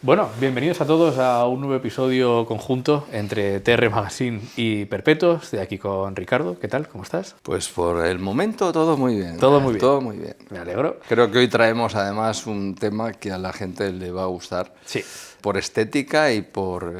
Bueno, bienvenidos a todos a un nuevo episodio conjunto entre TR Magazine y Perpetuo. Estoy aquí con Ricardo. ¿Qué tal? ¿Cómo estás? Pues por el momento todo muy bien. Todo muy bien. Todo muy bien. Me alegro. Creo que hoy traemos además un tema que a la gente le va a gustar. Sí. Por estética y por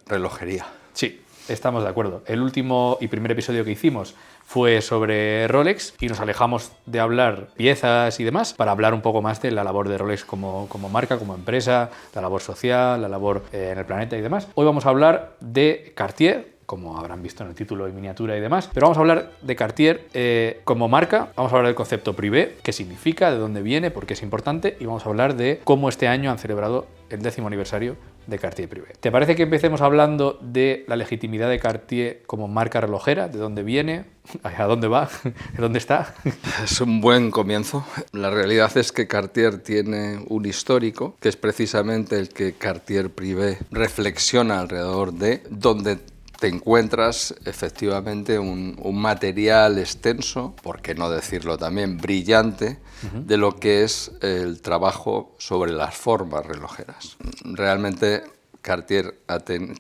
relojería. Sí, estamos de acuerdo. El último y primer episodio que hicimos fue sobre Rolex y nos alejamos de hablar piezas y demás para hablar un poco más de la labor de Rolex como marca, como empresa, la labor social, la labor en el planeta y demás. Hoy vamos a hablar de Cartier, como habrán visto en el título y miniatura y demás, pero vamos a hablar de Cartier como marca, vamos a hablar del concepto privé, qué significa, de dónde viene, por qué es importante, y vamos a hablar de cómo este año han celebrado el 10º aniversario de Cartier Privé. ¿Te parece que empecemos hablando de la legitimidad de Cartier como marca relojera? ¿De dónde viene? ¿A dónde va? ¿Dónde está? Es un buen comienzo. La realidad es que Cartier tiene un histórico, que es precisamente el que Cartier Privé reflexiona alrededor de, donde te encuentras efectivamente un material extenso, por qué no decirlo también brillante, de lo que es el trabajo sobre las formas relojeras. Realmente Cartier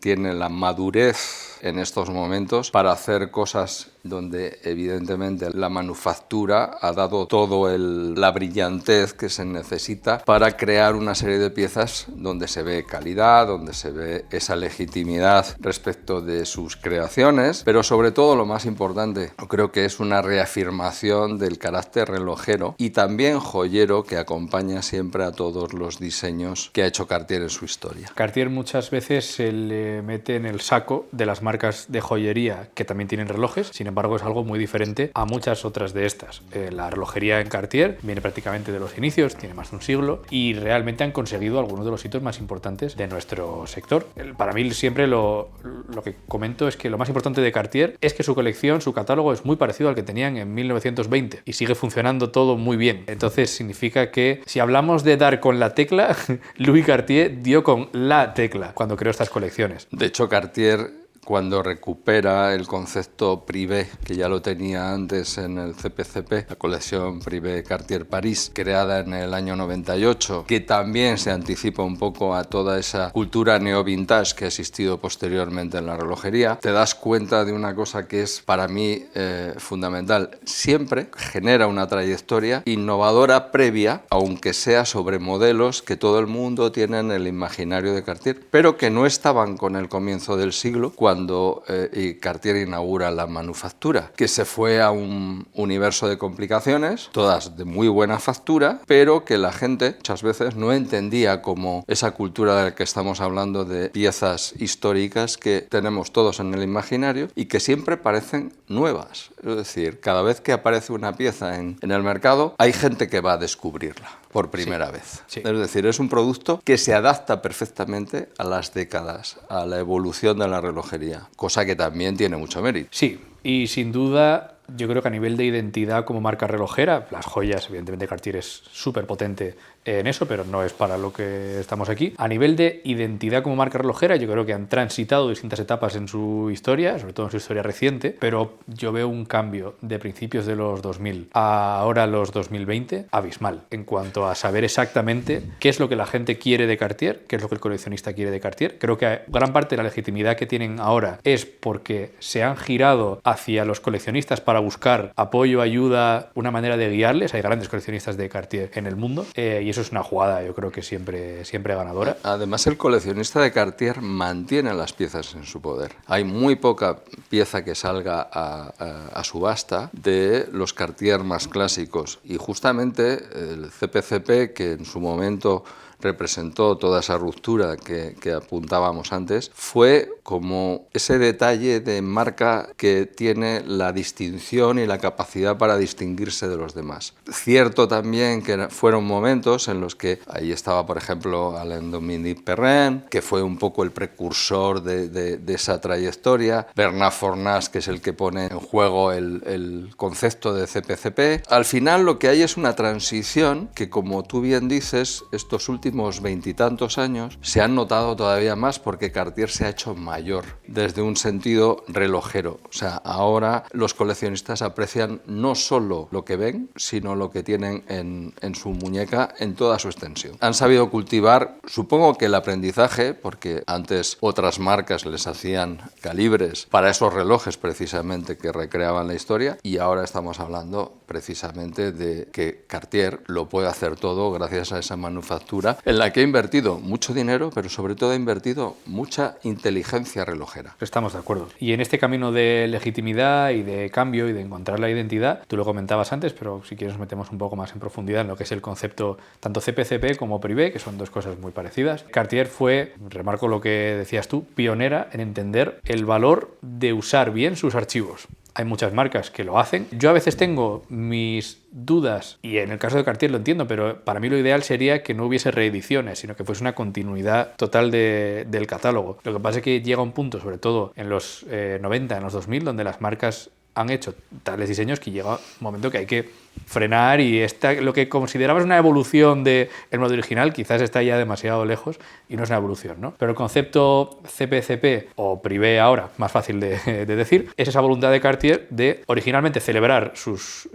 tiene la madurez en estos momentos para hacer cosas donde evidentemente la manufactura ha dado toda la brillantez que se necesita para crear una serie de piezas donde se ve calidad, donde se ve esa legitimidad respecto de sus creaciones, pero sobre todo lo más importante, yo creo que es una reafirmación del carácter relojero y también joyero que acompaña siempre a todos los diseños que ha hecho Cartier en su historia. Cartier muchas veces se le mete en el saco de las marcas de joyería que también tienen relojes, sin embargo es algo muy diferente a muchas otras de estas. La relojería en Cartier viene prácticamente de los inicios, tiene más de un siglo y realmente han conseguido algunos de los hitos más importantes de nuestro sector. Para mí siempre lo que comento es que lo más importante de Cartier es que su colección, su catálogo es muy parecido al que tenían en 1920 y sigue funcionando todo muy bien. Entonces significa que si hablamos de dar con la tecla, Louis Cartier dio con la tecla cuando creó estas colecciones. De hecho, Cartier, cuando recupera el concepto privé, que ya lo tenía antes en el CPCP, la colección Privé Cartier París, creada en el año 98, que también se anticipa un poco a toda esa cultura neo-vintage que ha existido posteriormente en la relojería, te das cuenta de una cosa que es para mí fundamental. Siempre genera una trayectoria innovadora previa, aunque sea sobre modelos que todo el mundo tiene en el imaginario de Cartier, pero que no estaban con el comienzo del siglo, cuando Cartier inaugura la manufactura, que se fue a un universo de complicaciones, todas de muy buena factura, pero que la gente muchas veces no entendía como esa cultura de la que estamos hablando de piezas históricas que tenemos todos en el imaginario y que siempre parecen nuevas. Es decir, cada vez que aparece una pieza en el mercado, hay gente que va a descubrirla por primera vez. Sí. Es decir, es un producto que se adapta perfectamente a las décadas, a la evolución de la relojería, cosa que también tiene mucho mérito. Sí, y sin duda yo creo que a nivel de identidad como marca relojera, las joyas, evidentemente Cartier es súper potente en eso, pero no es para lo que estamos aquí. A nivel de identidad como marca relojera, yo creo que han transitado distintas etapas en su historia, sobre todo en su historia reciente, pero yo veo un cambio de principios de los 2000 a ahora los 2020 abismal en cuanto a saber exactamente qué es lo que la gente quiere de Cartier, qué es lo que el coleccionista quiere de Cartier. Creo que gran parte de la legitimidad que tienen ahora es porque se han girado hacia los coleccionistas para buscar apoyo, ayuda, una manera de guiarles. Hay grandes coleccionistas de Cartier en el mundo y eso es una jugada, yo creo que siempre ganadora. Además, el coleccionista de Cartier mantiene las piezas en su poder. Hay muy poca pieza que salga a subasta de los Cartier más clásicos y justamente el CPCP, que en su momento representó toda esa ruptura que apuntábamos antes, fue como ese detalle de marca que tiene la distinción y la capacidad para distinguirse de los demás. Cierto también que fueron momentos en los que ahí estaba, por ejemplo, Alain-Dominique Perrin, que fue un poco el precursor de esa trayectoria, Bernard Fornas, que es el que pone en juego el concepto de CPCP. Al final lo que hay es una transición que, como tú bien dices, estos últimos últimos 20 y tantos años se han notado todavía más porque Cartier se ha hecho mayor desde un sentido relojero. O sea, ahora los coleccionistas aprecian no solo lo que ven, sino lo que tienen en su muñeca en toda su extensión. Han sabido cultivar, supongo que el aprendizaje, porque antes otras marcas les hacían calibres para esos relojes precisamente que recreaban la historia, y ahora estamos hablando precisamente de que Cartier lo puede hacer todo gracias a esa manufactura en la que ha invertido mucho dinero, pero sobre todo ha invertido mucha inteligencia relojera. Estamos de acuerdo. Y en este camino de legitimidad y de cambio y de encontrar la identidad, tú lo comentabas antes, pero si quieres nos metemos un poco más en profundidad en lo que es el concepto tanto CPCP como Privé, que son dos cosas muy parecidas. Cartier fue, remarco lo que decías tú, pionera en entender el valor de usar bien sus archivos. Hay muchas marcas que lo hacen. Yo a veces tengo mis dudas, y en el caso de Cartier lo entiendo, pero para mí lo ideal sería que no hubiese reediciones, sino que fuese una continuidad total del catálogo. Lo que pasa es que llega un punto, sobre todo en los 90, en los 2000, donde las marcas han hecho tales diseños que llega un momento que hay que frenar, y lo que considerabas una evolución del modelo original quizás está ya demasiado lejos y no es una evolución, ¿no? Pero el concepto CPCP o Privé ahora, más fácil de decir, es esa voluntad de Cartier de originalmente celebrar sus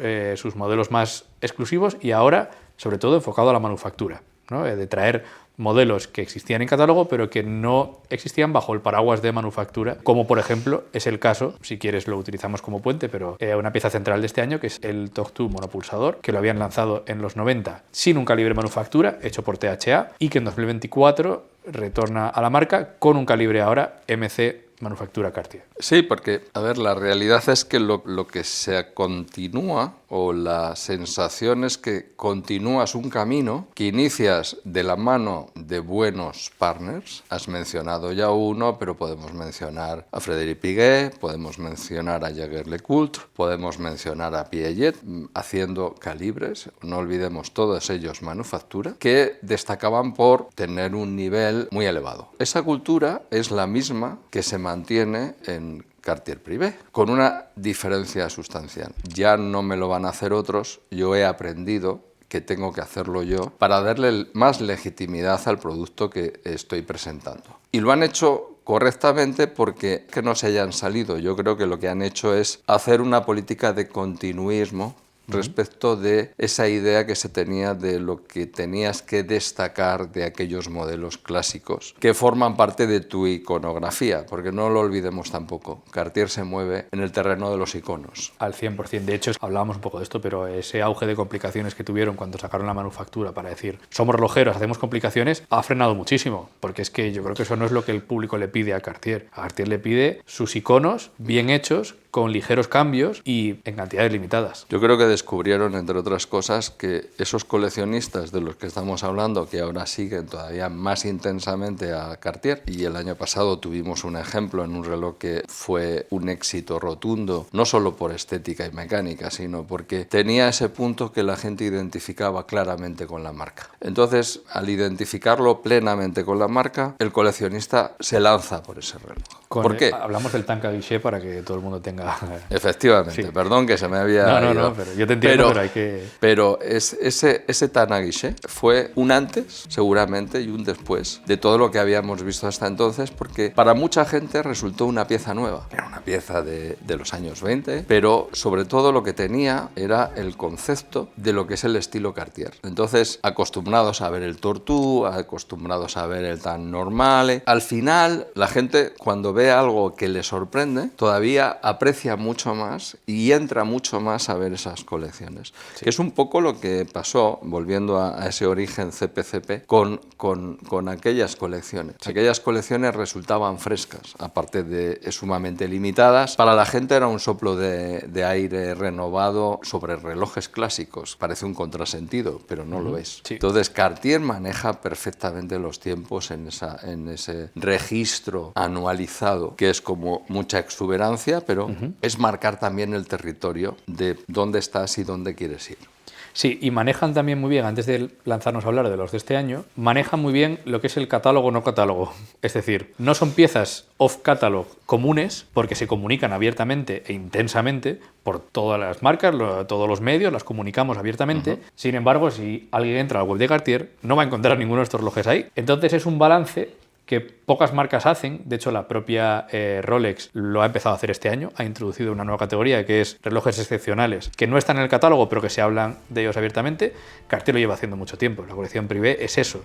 modelos más exclusivos y ahora, sobre todo, enfocado a la manufactura, ¿no? De traer modelos que existían en catálogo pero que no existían bajo el paraguas de manufactura, como por ejemplo es el caso, si quieres lo utilizamos como puente, pero una pieza central de este año que es el TOC 2 monopulsador, que lo habían lanzado en los 90 sin un calibre manufactura, hecho por THA, y que en 2024 retorna a la marca con un calibre ahora MC manufactura Cartier. Sí, porque, a ver, la realidad es que lo que se continúa, o la sensación es que continúas un camino que inicias de la mano de buenos partners. Has mencionado ya uno, pero podemos mencionar a Frédéric Piguet, podemos mencionar a Jaeger-LeCoultre, podemos mencionar a Piaget, haciendo calibres, no olvidemos todos ellos manufactura, que destacaban por tener un nivel muy elevado. Esa cultura es la misma que se mantiene en Cartier Privé, con una diferencia sustancial. Ya no me lo van a hacer otros, yo he aprendido que tengo que hacerlo yo para darle más legitimidad al producto que estoy presentando. Y lo han hecho correctamente porque que no se hayan salido. Yo creo que lo que han hecho es hacer una política de continuismo respecto de esa idea que se tenía de lo que tenías que destacar de aquellos modelos clásicos que forman parte de tu iconografía, porque no lo olvidemos tampoco. Cartier se mueve en el terreno de los iconos. Al 100%. De hecho, hablábamos un poco de esto, pero ese auge de complicaciones que tuvieron cuando sacaron la manufactura para decir somos relojeros, hacemos complicaciones, ha frenado muchísimo, porque es que yo creo que eso no es lo que el público le pide a Cartier. A Cartier le pide sus iconos bien hechos, con ligeros cambios y en cantidades limitadas. Yo creo que descubrieron, entre otras cosas, que esos coleccionistas de los que estamos hablando, que ahora siguen todavía más intensamente a Cartier, y el año pasado tuvimos un ejemplo en un reloj que fue un éxito rotundo, no solo por estética y mecánica, sino porque tenía ese punto que la gente identificaba claramente con la marca. Entonces, al identificarlo plenamente con la marca, el coleccionista se lanza por ese reloj. ¿Por qué? Hablamos del Tank Guichet para que todo el mundo tenga... Efectivamente, sí. Perdón que se me había No, pero yo te entiendo, pero hay que... Pero ese Tank Guichet fue un antes, seguramente, y un después de todo lo que habíamos visto hasta entonces, porque para mucha gente resultó una pieza nueva. Era una pieza de los años 20, pero sobre todo lo que tenía era el concepto de lo que es el estilo Cartier. Entonces, acostumbrados a ver el Tortue, acostumbrados a ver el Tank Normale, al final la gente cuando ve algo que le sorprende, todavía aprecia mucho más y entra mucho más a ver esas colecciones. Sí. Es un poco lo que pasó, volviendo a ese origen CPCP, con aquellas colecciones. Sí. Aquellas colecciones resultaban frescas, aparte de sumamente limitadas. Para la gente era un soplo de aire renovado sobre relojes clásicos. Parece un contrasentido, pero no lo es. Sí. Entonces, Cartier maneja perfectamente los tiempos en ese registro anualizado, que es como mucha exuberancia, pero es marcar también el territorio de dónde estás y dónde quieres ir. Sí, y manejan también muy bien, antes de lanzarnos a hablar de los de este año, manejan muy bien lo que es el catálogo no catálogo. Es decir, no son piezas off-catalog comunes porque se comunican abiertamente e intensamente por todas las marcas, todos los medios, las comunicamos abiertamente. Sin embargo, si alguien entra a la web de Cartier, no va a encontrar ninguno de estos relojes ahí. Entonces es un balance que pocas marcas hacen. De hecho, la propia Rolex lo ha empezado a hacer este año. Ha introducido una nueva categoría que es relojes excepcionales, que no están en el catálogo, pero que se hablan de ellos abiertamente. Cartier lo lleva haciendo mucho tiempo. La colección privé es eso.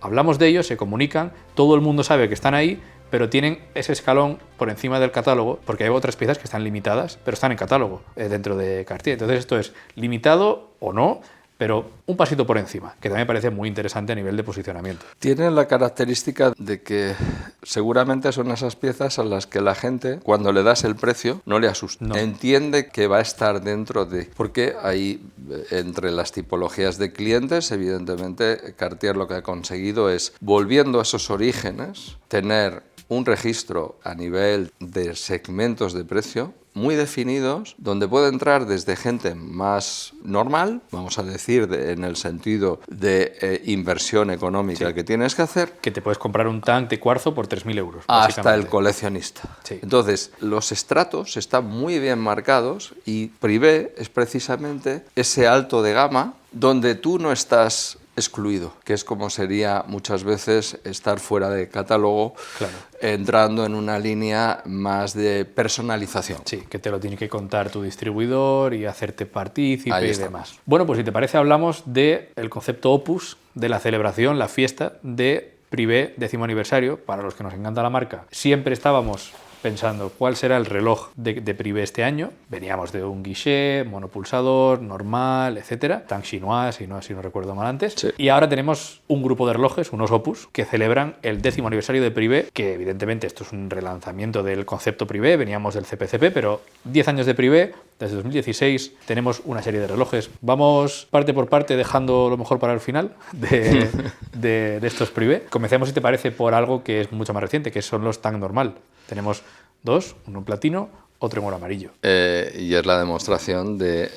Hablamos de ellos, se comunican, todo el mundo sabe que están ahí, pero tienen ese escalón por encima del catálogo, porque hay otras piezas que están limitadas, pero están en catálogo dentro de Cartier. Entonces esto es limitado o no, pero un pasito por encima, que también me parece muy interesante a nivel de posicionamiento. Tienen la característica de que seguramente son esas piezas a las que la gente, cuando le das el precio, no le asusta. No. Entiende que va a estar dentro de... Porque hay, entre las tipologías de clientes, evidentemente, Cartier lo que ha conseguido es, volviendo a esos orígenes, tener un registro a nivel de segmentos de precio muy definidos, donde puede entrar desde gente más normal, vamos a decir, en el sentido de inversión económica que tienes que hacer. Que te puedes comprar un tank de cuarzo por 3.000 euros. Hasta el coleccionista. Sí. Entonces, los estratos están muy bien marcados y Privé es precisamente ese alto de gama donde tú no estás excluido, que es como sería muchas veces estar fuera de catálogo, claro, entrando en una línea más de personalización. Sí, que te lo tiene que contar tu distribuidor y hacerte partícipe y demás. Bueno, pues si te parece hablamos del concepto Opus, de la celebración, la fiesta de Privé 10º aniversario, para los que nos encanta la marca. Siempre estábamos pensando cuál será el reloj de Privé este año. Veníamos de un guichet, monopulsador, normal, etcétera, tan chinois, si no recuerdo mal antes. Sí. Y ahora tenemos un grupo de relojes, unos Opus, que celebran el 10º aniversario de Privé, que evidentemente esto es un relanzamiento del concepto Privé, veníamos del CPCP, pero 10 años de Privé, desde 2016 tenemos una serie de relojes. Vamos parte por parte dejando lo mejor para el final de estos Privé. Comencemos, si te parece, por algo que es mucho más reciente, que son los Tank normal. Tenemos dos, uno en platino, otro en oro amarillo. Y es la demostración de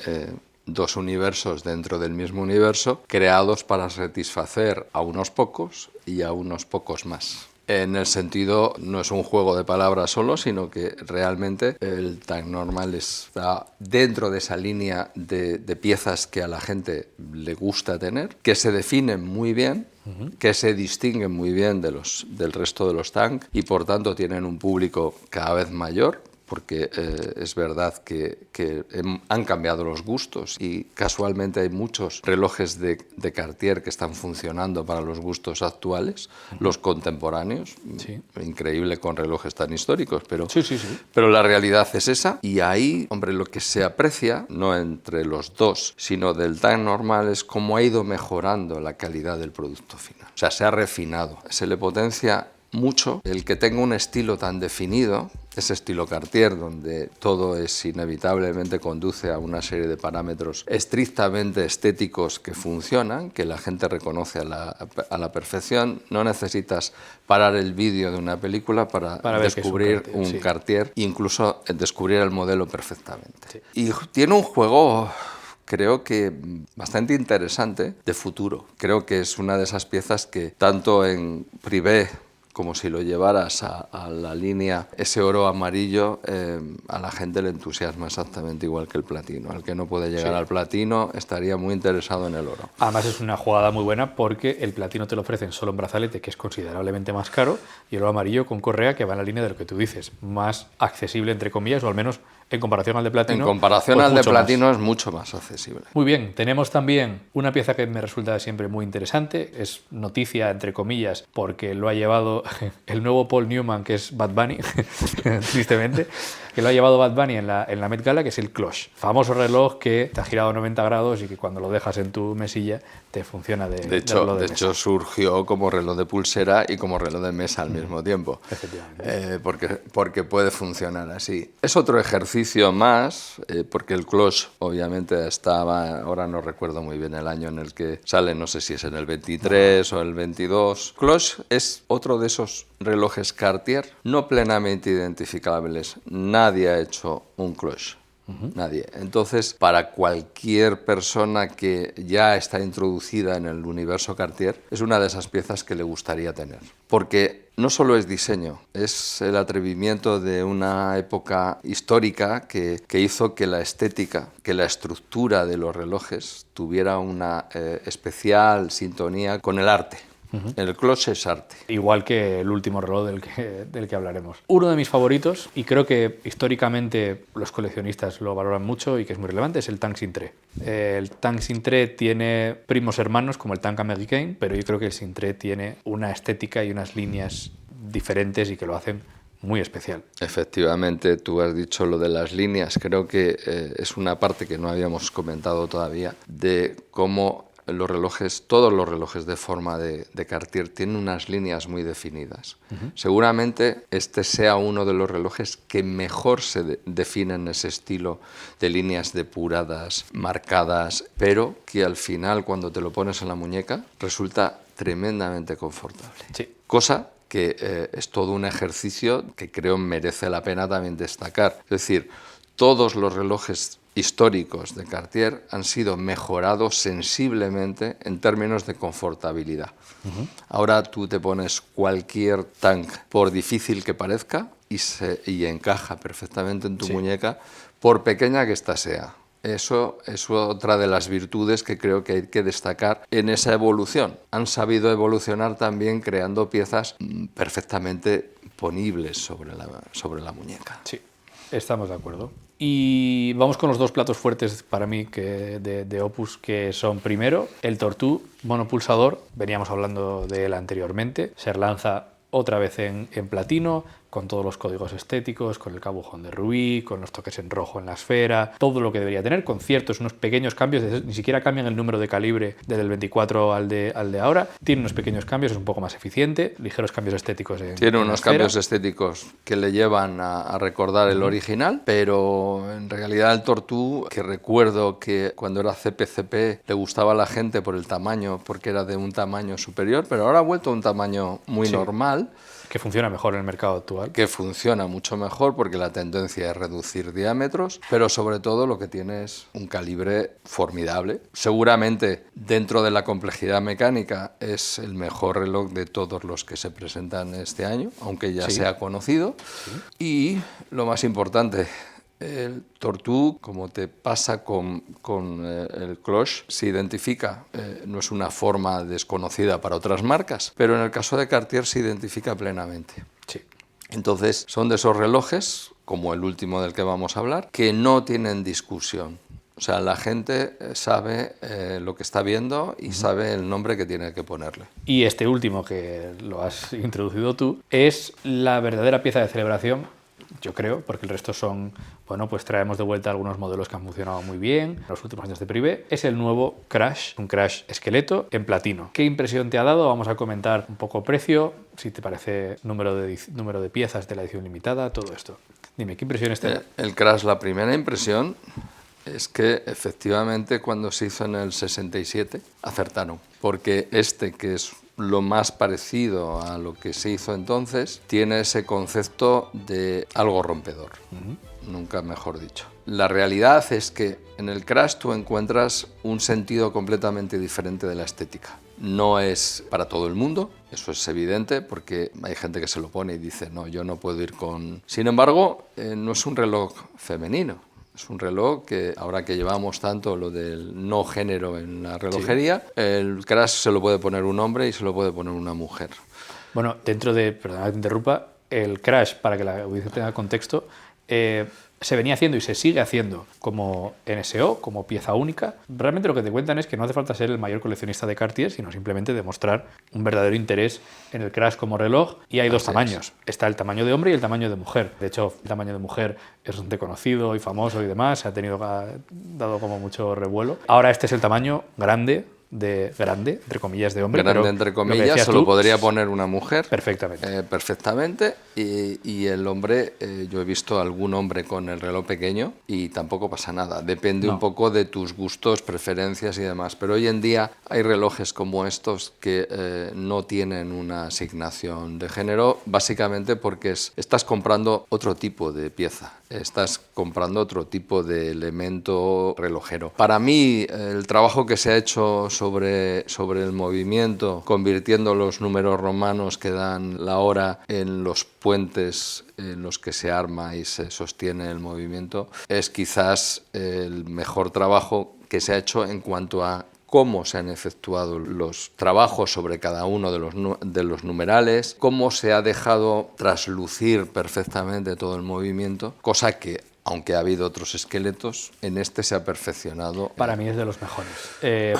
dos universos dentro del mismo universo, creados para satisfacer a unos pocos y a unos pocos más. En el sentido, no es un juego de palabras solo, sino que realmente el Tank normal está dentro de esa línea de piezas que a la gente le gusta tener, que se definen muy bien, que se distinguen muy bien del resto de los Tank y por tanto tienen un público cada vez mayor, porque es verdad que han cambiado los gustos y casualmente hay muchos relojes de Cartier que están funcionando para los gustos actuales, los contemporáneos. Sí. Increíble con relojes tan históricos, pero, pero la realidad es esa. Y ahí, hombre, lo que se aprecia, no entre los dos, sino del Tank normal, es cómo ha ido mejorando la calidad del producto final. O sea, se ha refinado, se le potencia mucho el que tenga un estilo tan definido, ese estilo Cartier, donde todo inevitablemente conduce a una serie de parámetros estrictamente estéticos que funcionan, que la gente reconoce a la perfección. No necesitas parar el vídeo de una película para descubrir un Cartier, incluso descubrir el modelo perfectamente. Sí. Y tiene un juego, creo que bastante interesante, de futuro. Creo que es una de esas piezas que tanto en Privé, como si lo llevaras a la línea, ese oro amarillo, a la gente le entusiasma exactamente igual que el platino. Al que no puede llegar al platino estaría muy interesado en el oro. Además es una jugada muy buena porque el platino te lo ofrecen solo en brazalete, que es considerablemente más caro, y el oro amarillo con correa, que va en la línea de lo que tú dices, más accesible entre comillas, o al menos en comparación al de platino. En comparación al de platino es mucho más accesible. Muy bien, tenemos también una pieza que me resulta siempre muy interesante, es noticia entre comillas porque lo ha llevado el nuevo Paul Newman, que es Bad Bunny, tristemente, que lo ha llevado Bad Bunny en la Met Gala, que es el Cloche, famoso reloj que te ha girado 90 grados y que cuando lo dejas en tu mesilla te funciona de hecho surgió como reloj de pulsera y como reloj de mesa al mismo tiempo. Efectivamente. Porque puede funcionar así. Es otro ejercicio más, porque el Cloche obviamente estaba, ahora no recuerdo muy bien el año en el que sale, no sé si es en el 23 o el 22. Cloche es otro de esos relojes Cartier no plenamente identificables. Nadie ha hecho un Cloche. Nadie. Entonces, para cualquier persona que ya está introducida en el universo Cartier, es una de esas piezas que le gustaría tener. Porque no solo es diseño, es el atrevimiento de una época histórica que hizo que la estética, que la estructura de los relojes tuviera una especial sintonía con el arte. El cloche es arte. Igual que el último reloj del que hablaremos. Uno de mis favoritos, y creo que históricamente los coleccionistas lo valoran mucho y que es muy relevante, es el Tank Cintré. El Tank Cintré tiene primos hermanos como el Tank Américain, pero yo creo que el Cintré tiene una estética y unas líneas diferentes y que lo hacen muy especial. Efectivamente, tú has dicho lo de las líneas. Creo que es una parte que no habíamos comentado todavía, de cómo los relojes, todos los relojes de forma de Cartier tienen unas líneas muy definidas. Seguramente este sea uno de los relojes que mejor se define en ese estilo de líneas depuradas, marcadas, pero que al final, cuando te lo pones en la muñeca, resulta tremendamente confortable. Sí. Cosa que es todo un ejercicio que creo merece la pena también destacar. Es decir, todos los relojes históricos de Cartier han sido mejorados sensiblemente en términos de confortabilidad. Ahora tú te pones cualquier Tank, por difícil que parezca, y encaja perfectamente en tu muñeca, por pequeña que ésta sea. Eso es otra de las virtudes que creo que hay que destacar en esa evolución. Han sabido evolucionar también creando piezas perfectamente ponibles sobre la muñeca. Sí, estamos de acuerdo. Y vamos con los dos platos fuertes para mí de Opus, que son primero el Tortue monopulsador. Veníamos hablando de él anteriormente. Se lanza otra vez en platino, con todos los códigos estéticos, con el cabujón de rubí, con los toques en rojo en la esfera, todo lo que debería tener, con ciertos, unos pequeños cambios, ni siquiera cambian el número de calibre desde el 24 al de ahora, tiene unos pequeños cambios, es un poco más eficiente, ligeros cambios estéticos tiene unos cambios estéticos que le llevan a recordar el original, pero en realidad el Tortue, que recuerdo que cuando era CPCP le gustaba a la gente por el tamaño, porque era de un tamaño superior, pero ahora ha vuelto a un tamaño muy normal. Que funciona mejor en el mercado actual. Que funciona mucho mejor porque la tendencia es reducir diámetros, pero sobre todo lo que tiene es un calibre formidable. Seguramente dentro de la complejidad mecánica es el mejor reloj de todos los que se presentan este año, aunque ya sea conocido. Y lo más importante, el Tortue, como te pasa con el cloche, se identifica, no es una forma desconocida para otras marcas, pero en el caso de Cartier se identifica plenamente. Sí. Entonces, son de esos relojes, como el último del que vamos a hablar, que no tienen discusión. O sea, la gente sabe lo que está viendo y sabe el nombre que tiene que ponerle. Y este último, que lo has introducido tú, es la verdadera pieza de celebración, yo creo, porque el resto son, bueno, pues traemos de vuelta algunos modelos que han funcionado muy bien en los últimos años de Privé. Es el nuevo Crash, un Crash esqueleto en platino. ¿Qué impresión te ha dado? Vamos a comentar un poco precio, si te parece número de piezas de la edición limitada, todo esto. Dime, ¿qué impresiones te da? El Crash, la primera impresión es que efectivamente cuando se hizo en el 67 acertaron, porque este, que es lo más parecido a lo que se hizo entonces, tiene ese concepto de algo rompedor, nunca mejor dicho. La realidad es que en el Crash tú encuentras un sentido completamente diferente de la estética. No es para todo el mundo, eso es evidente, porque hay gente que se lo pone y dice, no, yo no puedo ir con... Sin embargo, no es un reloj femenino. Es un reloj que, ahora que llevamos tanto lo del no género en la relojería, el Crash se lo puede poner un hombre y se lo puede poner una mujer. Bueno, dentro de, perdona que te interrumpa, el Crash, para que la audiencia tenga contexto, se venía haciendo y se sigue haciendo como NSO, como pieza única. Realmente lo que te cuentan es que no hace falta ser el mayor coleccionista de Cartier, sino simplemente demostrar un verdadero interés en el Crash como reloj. Y hay dos tamaños. Está el tamaño de hombre y el tamaño de mujer. De hecho, el tamaño de mujer es bastante conocido y famoso y demás. Ha dado como mucho revuelo. Ahora este es el tamaño grande, de grande, entre comillas, de hombre. Grande, pero entre lo que comillas, decías se lo tú, podría poner una mujer. perfectamente. Perfectamente. Y el hombre, yo he visto algún hombre con el reloj pequeño y tampoco pasa nada. Depende un poco de tus gustos, preferencias y demás. Pero hoy en día hay relojes como estos que no tienen una asignación de género, básicamente porque estás comprando otro tipo de pieza. Estás comprando otro tipo de elemento relojero. Para mí, el trabajo que se ha hecho sobre el movimiento, convirtiendo los números romanos que dan la hora en los puentes en los que se arma y se sostiene el movimiento, es quizás el mejor trabajo que se ha hecho en cuanto a cómo se han efectuado los trabajos sobre cada uno de los numerales, cómo se ha dejado traslucir perfectamente todo el movimiento, cosa que, aunque ha habido otros esqueletos, en este se ha perfeccionado. Para mí es de los mejores,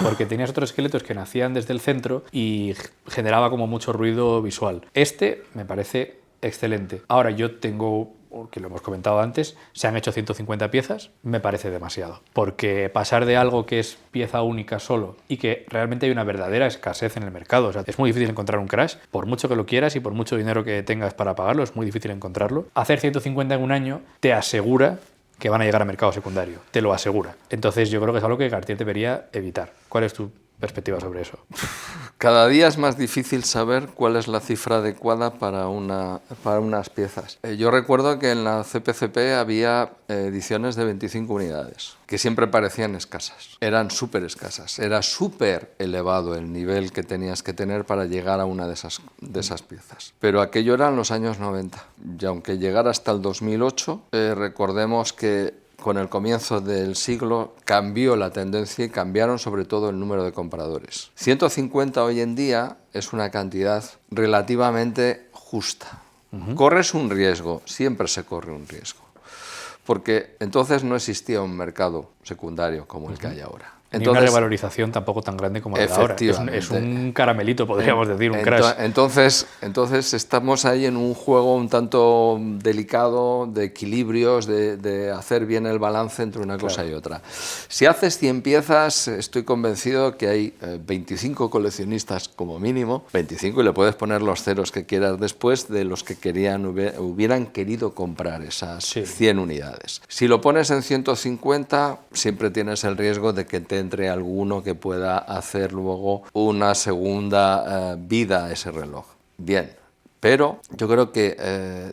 porque tenías otros esqueletos que nacían desde el centro y generaba como mucho ruido visual. Este me parece excelente. Ahora yo tengo, que lo hemos comentado antes, se han hecho 150 piezas, me parece demasiado. Porque pasar de algo que es pieza única solo y que realmente hay una verdadera escasez en el mercado. O sea, es muy difícil encontrar un Crash, por mucho que lo quieras y por mucho dinero que tengas para pagarlo, es muy difícil encontrarlo. Hacer 150 en un año te asegura que van a llegar a mercado secundario, te lo asegura. Entonces yo creo que es algo que Cartier debería evitar. ¿Cuál es tu perspectiva sobre eso? Cada día es más difícil saber cuál es la cifra adecuada para unas piezas. Yo recuerdo que en la CPCP había ediciones de 25 unidades, que siempre parecían escasas. Eran súper escasas. Era súper elevado el nivel que tenías que tener para llegar a una de esas piezas. Pero aquello eran los años 90. Y aunque llegara hasta el 2008, recordemos que con el comienzo del siglo cambió la tendencia y cambiaron sobre todo el número de compradores. 150 hoy en día es una cantidad relativamente justa. Corres un riesgo, siempre se corre un riesgo, porque entonces no existía un mercado secundario como el que hay ahora. Ni una revalorización tampoco tan grande como la de ahora. Es un caramelito, podríamos decir, un Crash. Entonces estamos ahí en un juego un tanto delicado de equilibrios, de hacer bien el balance entre una cosa y otra. Si haces 100 piezas, estoy convencido que hay 25 coleccionistas como mínimo, 25, y le puedes poner los ceros que quieras después de los que hubieran querido comprar esas 100 unidades. Si lo pones en 150, siempre tienes el riesgo de que te entre alguno que pueda hacer luego una segunda vida a ese reloj. Bien, pero yo creo que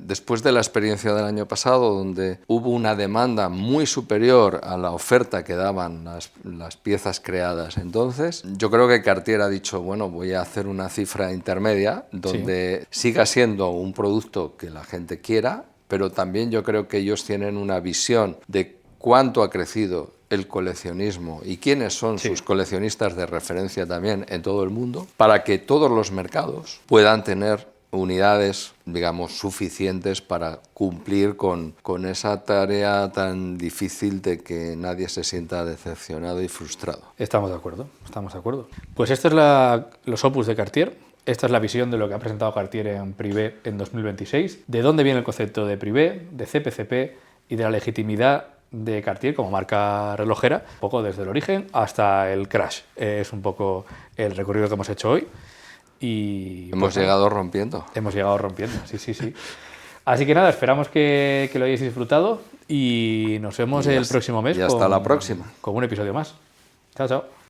después de la experiencia del año pasado, donde hubo una demanda muy superior a la oferta que daban las piezas creadas entonces, yo creo que Cartier ha dicho, bueno, voy a hacer una cifra intermedia donde siga siendo un producto que la gente quiera, pero también yo creo que ellos tienen una visión de cuánto ha crecido el coleccionismo y quiénes son sus coleccionistas de referencia también en todo el mundo, para que todos los mercados puedan tener unidades, digamos, suficientes para cumplir con esa tarea tan difícil de que nadie se sienta decepcionado y frustrado. Estamos de acuerdo, estamos de acuerdo. Pues esto es los opus de Cartier. Esta es la visión de lo que ha presentado Cartier en Privé en 2026, de dónde viene el concepto de Privé, de CPCP y de la legitimidad de Cartier como marca relojera, un poco desde el origen hasta el Crash. Es un poco el recorrido que hemos hecho hoy. Y hemos llegado rompiendo. Hemos llegado rompiendo, sí. Así que nada, esperamos que lo hayáis disfrutado y nos vemos el próximo mes. Y hasta la próxima. Con un episodio más. Chao, chao.